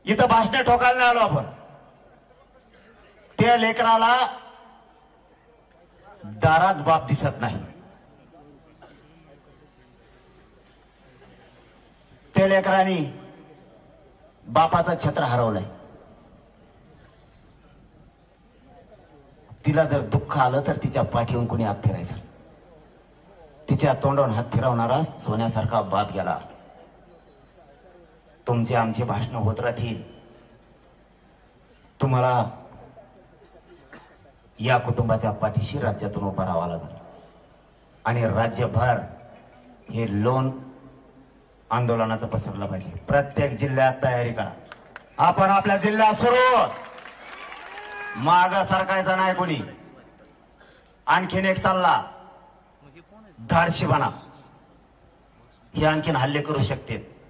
इथं भाषण ठोकायला नाही आलो आपण. त्या लेकराला दारात बाप दिसत नाही. त्या लेकरांनी बापाचं छत्र हरवलंय. तिला जर दुःख आलं तर तिच्या पाठीवरून कोणी हात फिरायचा. तिच्या तोंडावरून हात फिरवणारा सोन्यासारखा बाप गेला. तुमचे आमचे भाषण होत राहतील. तुम्हाला या कुटुंबाच्या पाठीशी राज्यातून उभा राहावं लागेल आणि राज्यभर हे लोन आंदोलनाचं पसरलं पाहिजे. प्रत्येक जिल्ह्यात तयारी करा. आपण आपल्या जिल्ह्यात सुरू माग सरकायचा नाही कोणी. आणखीन एक सल्ला, धाडशी बना. हे आणखीन हल्ले करू शकते.